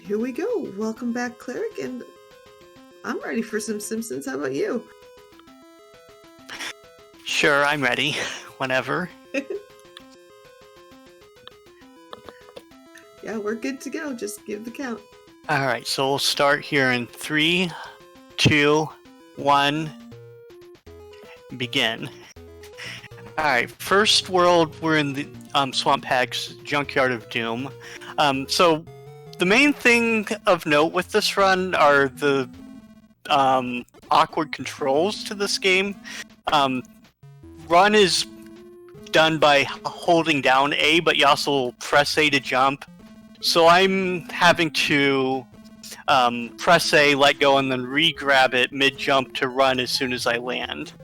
Here we go. Welcome back, Claireic, and I'm ready for some Simpsons. How about you? Sure, I'm ready. Whenever. Yeah, we're good to go. Just give the count. Alright, so we'll start here in 3, 2, 1, begin. Alright, first world, we're in the Swamp Hag's Junkyard of Doom. So the main thing of note with this run are the awkward controls to this game. Run is done by holding down A, but you also press A to jump. So I'm having to press A, let go, and then re-grab it mid-jump to run as soon as I land.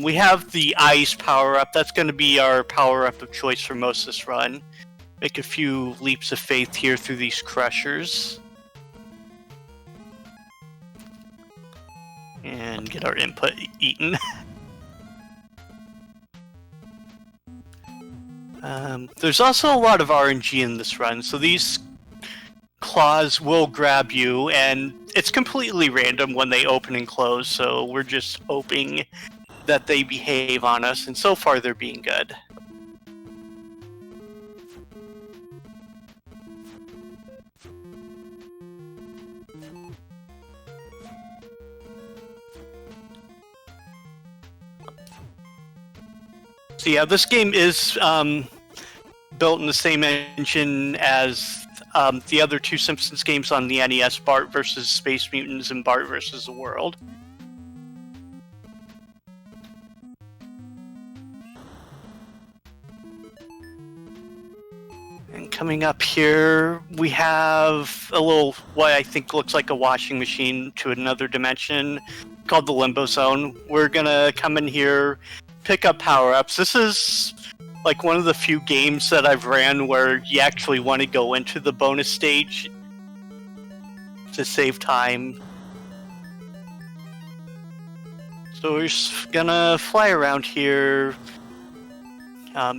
We have the ice power-up. That's going to be our power-up of choice for most of this run. Make a few leaps of faith here through these crushers. And get our input eaten. There's also a lot of RNG in this run, so these claws will grab you, and it's completely random when they open and close, so we're just hoping that they behave on us, and so far they're being good. So yeah, this game is built in the same engine as the other two Simpsons games on the NES, Bart vs. Space Mutants and Bart vs. the World. And coming up here, we have a little, what I think looks like a washing machine to another dimension called the Limbo Zone. We're gonna come in here, pick up power-ups. This is like one of the few games that I've ran where you actually want to go into the bonus stage to save time. So we're just gonna fly around here,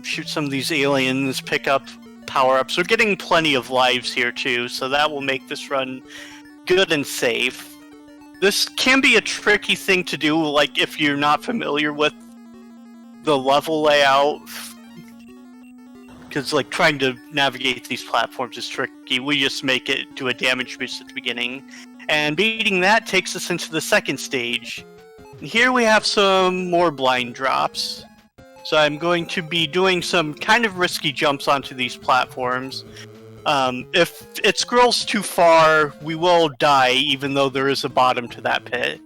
shoot some of these aliens, pick up power-ups. We're getting plenty of lives here too, so that will make this run good and safe. This can be a tricky thing to do, like if you're not familiar with the level layout, because like trying to navigate these platforms is tricky. We just make it do a damage boost at the beginning, and beating that takes us into the second stage. And here we have some more blind drops, so I'm going to be doing some kind of risky jumps onto these platforms. If it scrolls too far, we will die, even though there is a bottom to that pit.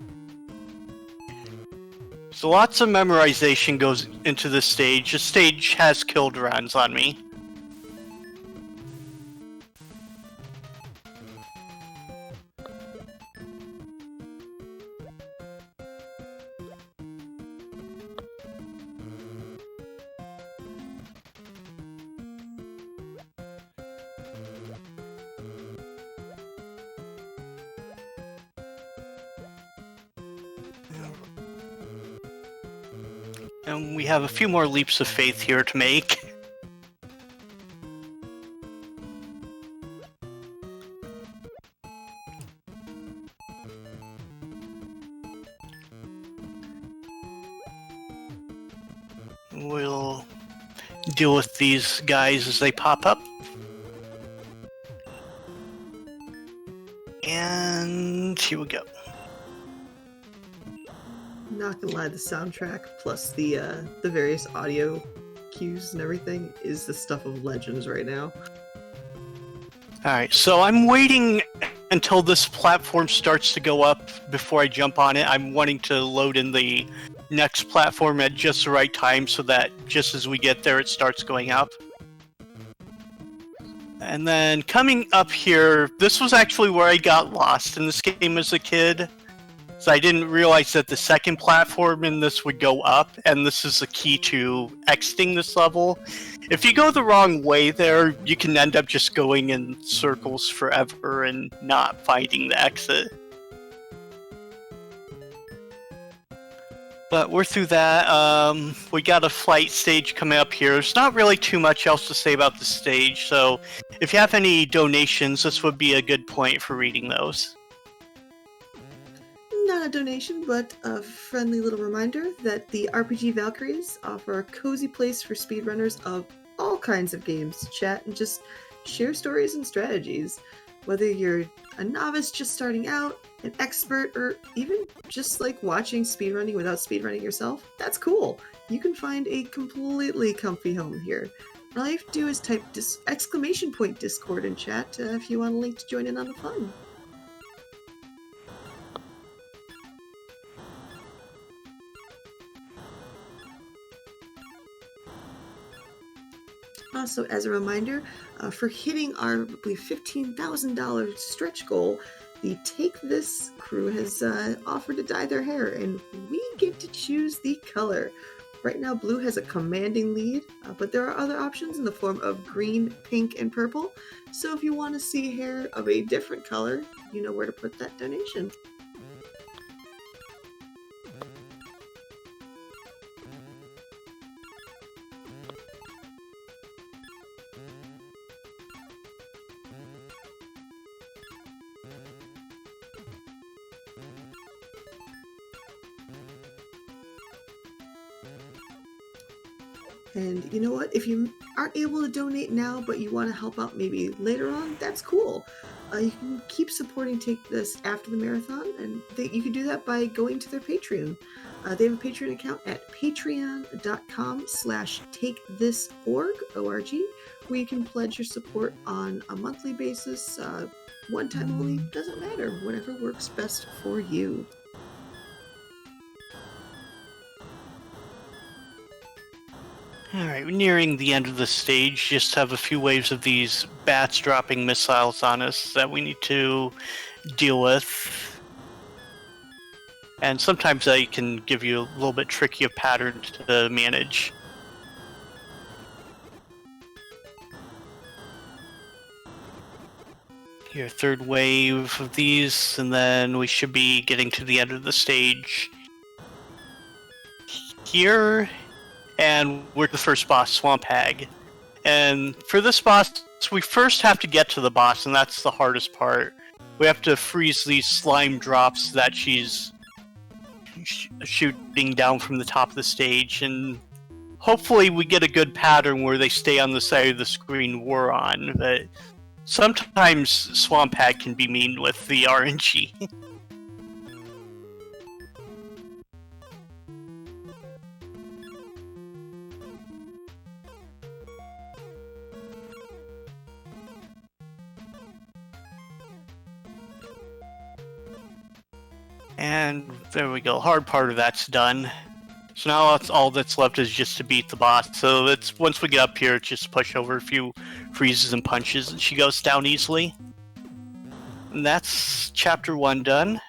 So lots of memorization goes into this stage. This stage has killed runs on me. And we have a few more leaps of faith here to make. We'll deal with these guys as they pop up. And here we go. Not gonna lie, the soundtrack plus the various audio cues and everything is the stuff of legends right now. Alright, so I'm waiting until this platform starts to go up before I jump on it. I'm wanting to load in the next platform at just the right time so that just as we get there it starts going up. And then coming up here, this was actually where I got lost in this game as a kid. So I didn't realize that the second platform in this would go up, and this is the key to exiting this level. If you go the wrong way there, you can end up just going in circles forever and not finding the exit. But we're through that. We got a flight stage coming up here. There's not really too much else to say about the stage, so if you have any donations, this would be a good point for reading those. Not a donation, but a friendly little reminder that the RPG Valkyries offer a cozy place for speedrunners of all kinds of games to chat and just share stories and strategies. Whether you're a novice just starting out, an expert, or even just like watching speedrunning without speedrunning yourself, that's cool. You can find a completely comfy home here. All you have to do is type exclamation point Discord in chat if you want a link to join in on the fun. Also, as a reminder, for hitting our, I believe, $15,000 stretch goal, the Take This crew has offered to dye their hair, and we get to choose the color. Right now, blue has a commanding lead, but there are other options in the form of green, pink, and purple. So if you want to see hair of a different color, you know where to put that donation. And you know what? If you aren't able to donate now, but you want to help out maybe later on, that's cool. You can keep supporting Take This after the marathon, and you can do that by going to their Patreon. They have a Patreon account at patreon.com/takethisorg, O-R-G, where you can pledge your support on a monthly basis, one time only, doesn't matter, whatever works best for you. Alright, we're nearing the end of the stage. Just have a few waves of these bats dropping missiles on us that we need to deal with. And sometimes they can give you a little bit tricky of pattern to manage. Here, third wave of these, and then we should be getting to the end of the stage. Here, and we're the first boss, Swamp Hag. And for this boss, we first have to get to the boss, and that's the hardest part. We have to freeze these slime drops that she's shooting down from the top of the stage, and hopefully we get a good pattern where they stay on the side of the screen we're on, but sometimes Swamp Hag can be mean with the RNG. And there we go, hard part of that's done. So now all that's left is just to beat the boss. So it's once we get up here, it's just push over a few freezes and punches, and she goes down easily. And that's Chapter 1 done.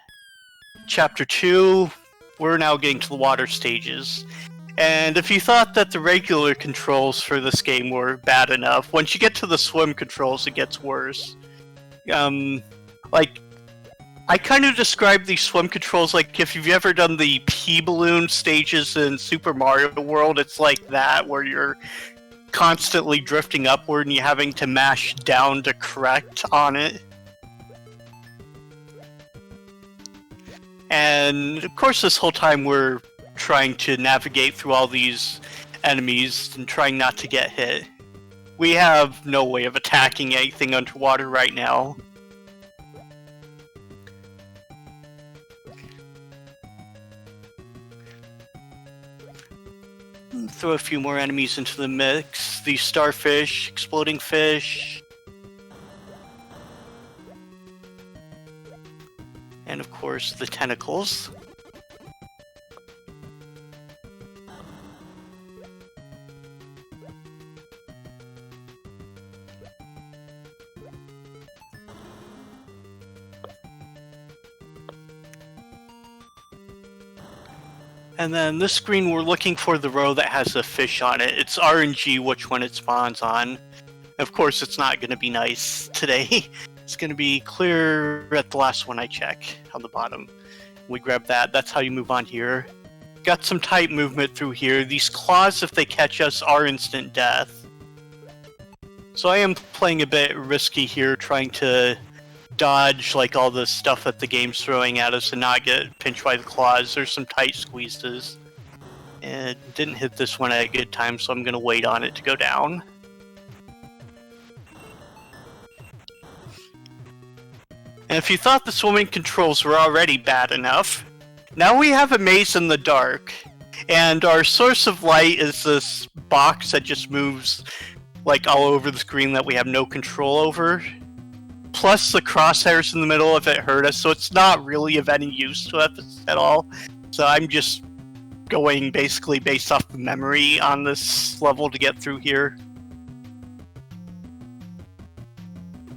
Chapter 2, we're now getting to the water stages. And if you thought that the regular controls for this game were bad enough, once you get to the swim controls, it gets worse. I kind of describe these swim controls like if you've ever done the P-balloon stages in Super Mario World, it's like that, where you're constantly drifting upward and you're having to mash down to correct on it. And of course this whole time we're trying to navigate through all these enemies and trying not to get hit. We have no way of attacking anything underwater right now. Throw a few more enemies into the mix. The starfish, exploding fish. And of course, the tentacles. And then this screen, we're looking for the row that has a fish on it. It's RNG which one it spawns on. Of course, it's not going to be nice today. It's going to be clear at the last one I check on the bottom. We grab that. That's how you move on here. got some tight movement through here. These claws, if they catch us, are instant death. So I am playing a bit risky here, trying to dodge like all the stuff that the game's throwing at us and not get pinched by the claws. There's some tight squeezes. And didn't hit this one at a good time, so I'm going to wait on it to go down. And if you thought the swimming controls were already bad enough, now we have a maze in the dark. And our source of light is this box that just moves like all over the screen that we have no control over. Plus the crosshairs in the middle if it hurt us, so it's not really of any use to us at all. So I'm just going basically based off the memory on this level to get through here.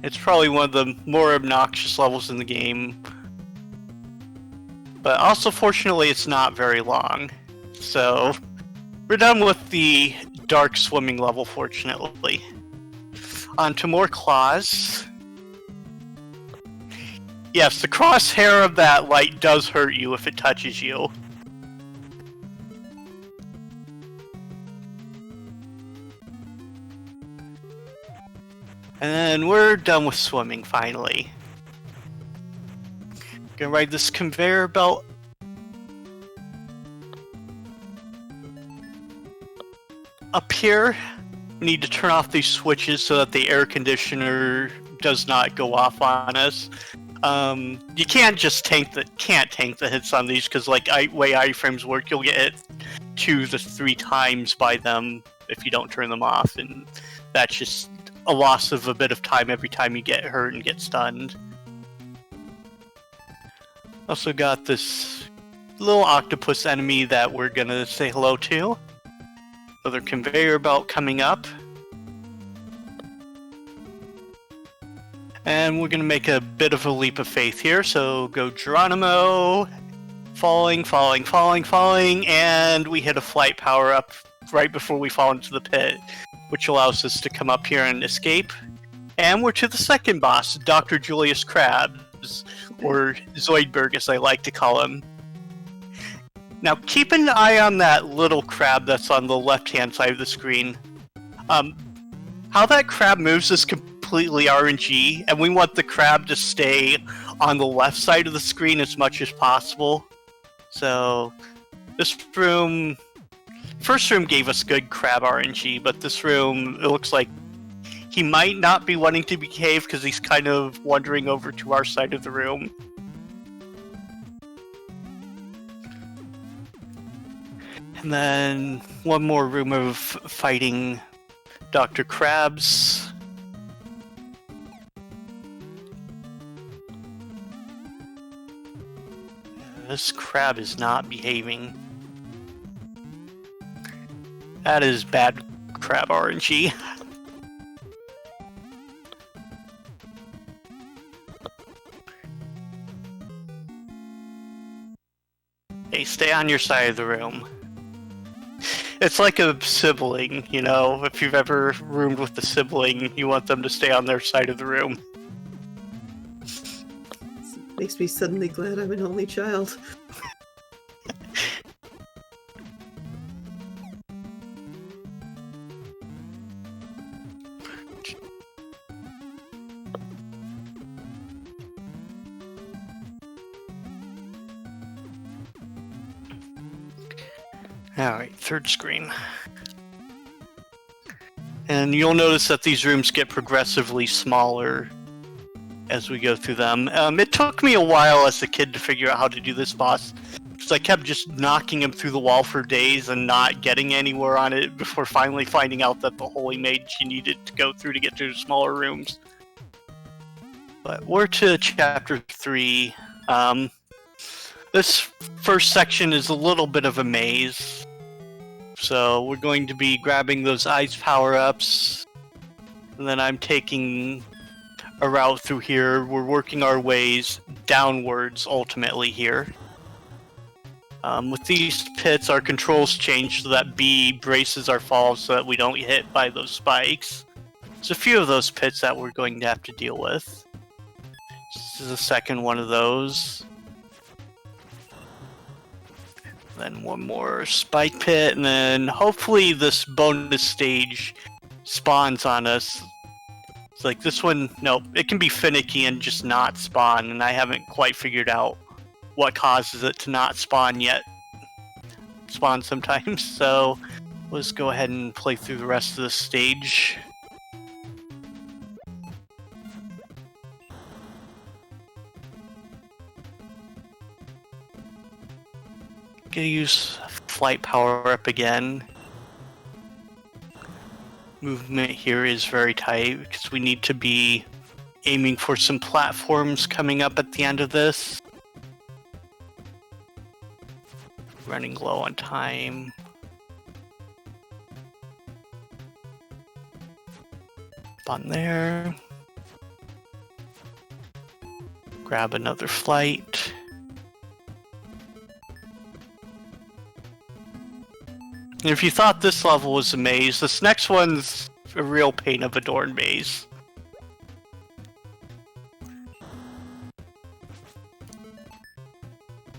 It's probably one of the more obnoxious levels in the game. But also, fortunately, it's not very long. So, we're done with the dark swimming level, fortunately. On to more claws. Yes, the crosshair of that light does hurt you if it touches you. And then we're done with swimming, finally. Gonna ride this conveyor belt. Up here, we need to turn off these switches so that the air conditioner does not go off on us. You can't just tank the hits on these, because like way iframes work, you'll get hit 2 to 3 times by them if you don't turn them off, and that's just a loss of a bit of time every time you get hurt and get stunned. Also got this little octopus enemy that we're gonna say hello to. Another conveyor belt coming up. And we're gonna make a bit of a leap of faith here, so go Geronimo. Falling, falling, falling, falling, and we hit a flight power up right before we fall into the pit, which allows us to come up here and escape. And we're to the second boss, Dr. Julius Krabs, or Zoidberg as I like to call him. Now keep an eye on that little crab that's on the left-hand side of the screen. How that crab moves is completely RNG, and we want the crab to stay on the left side of the screen as much as possible. So, this room... First room gave us good crab RNG, but this room, it looks like he might not be wanting to behave because he's kind of wandering over to our side of the room. And then one more room of fighting Dr. Krabs. This crab is not behaving. That is bad crab RNG. Hey, stay on your side of the room. It's like a sibling, you know? If you've ever roomed with a sibling, you want them to stay on their side of the room. Makes me suddenly glad I'm an only child. Alright, third screen. And you'll notice that these rooms get progressively smaller as we go through them. It took me a while as a kid to figure out how to do this boss, because I kept just knocking him through the wall for days and not getting anywhere on it before finally finding out that the holy mage you needed to go through to get to smaller rooms. But we're to chapter 3. This first section is a little bit of a maze. So we're going to be grabbing those ice power-ups, and then I'm taking a route through here. We're working our ways downwards ultimately here. With these pits, our controls change so that B braces our fall so that we don't get hit by those spikes. There's a few of those pits that we're going to have to deal with. This is the second one of those. Then one more spike pit, and then hopefully this bonus stage spawns on us. It's like this one, no, it can be finicky and just not spawn, and I haven't quite figured out what causes it to not spawn yet. Spawn sometimes, so let's go ahead and play through the rest of this stage. Gonna use flight power up again. Movement here is very tight because we need to be aiming for some platforms coming up at the end of this. Running low on time. On there. Grab another flight. And if you thought this level was a maze, this next one's a real pain of a darn maze.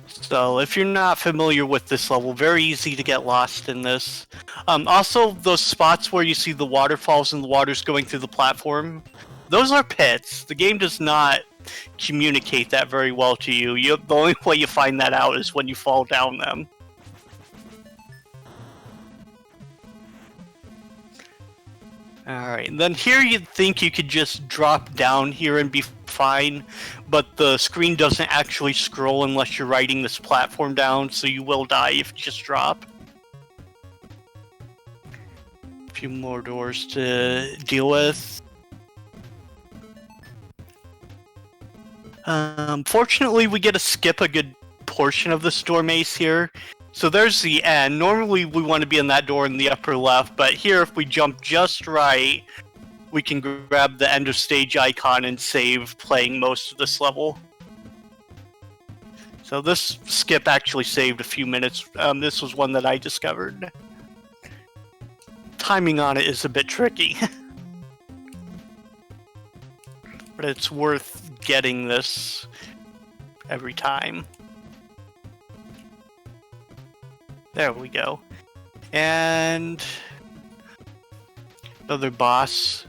So if you're not familiar with this level, very easy to get lost in this. Also, those spots where you see the waterfalls and the water's going through the platform, those are pits. The game does not communicate that very well to you. The only way you find that out is when you fall down them. Alright, and then here you'd think you could just drop down here and be fine, but the screen doesn't actually scroll unless you're riding this platform down, so you will die if you just drop. A few more doors to deal with. Fortunately, we get to skip a good portion of this door maze here. So there's the end. Normally we want to be in that door in the upper left, but here if we jump just right, we can grab the end of stage icon and save playing most of this level. So this skip actually saved a few minutes. This was one that I discovered. Timing on it is a bit tricky. But it's worth getting this every time. There we go. And another boss.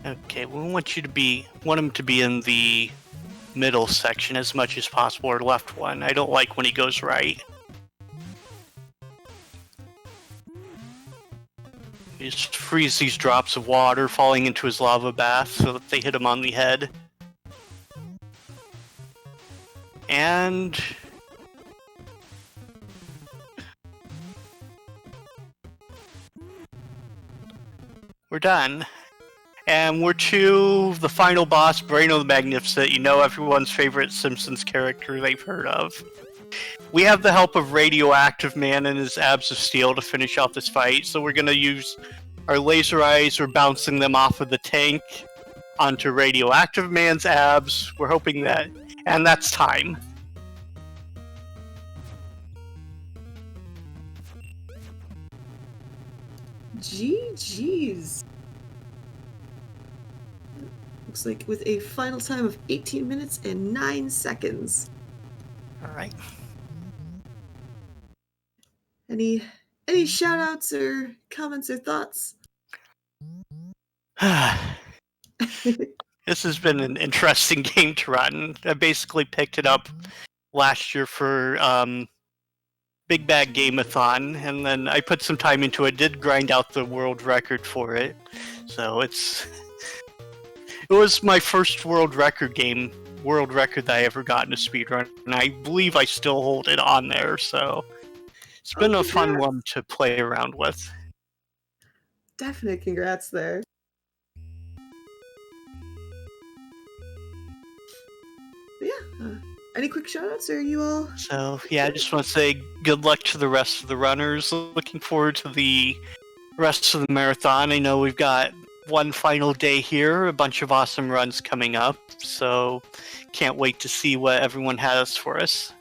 Okay, we want him to be in the middle section as much as possible, or left one. I don't like when he goes right. He just frees these drops of water falling into his lava bath so that they hit him on the head. And we're done. And we're to the final boss, Braino the Magnificent. You know, everyone's favorite Simpsons character they've heard of. We have the help of Radioactive Man and his abs of steel to finish off this fight, so we're going to use our laser eyes. We're bouncing them off of the tank onto Radioactive Man's abs. We're hoping that... and that's time. GG's. Looks like with a final time of 18 minutes and 9 seconds. Alright. Any shout outs or comments or thoughts? This has been an interesting game to run. I basically picked it up last year for Big Bag Game-a-thon, and then I put some time into it, did grind out the world record for it. So it was my first world record that I ever got in a speedrun, and I believe I still hold it on there, so it's been a fun one to play around with. Definite congrats there. Yeah, any quick shoutouts, or are you all? So yeah, I just want to say good luck to the rest of the runners. Looking forward to the rest of the marathon. I know we've got one final day here, a bunch of awesome runs coming up, so can't wait to see what everyone has for us.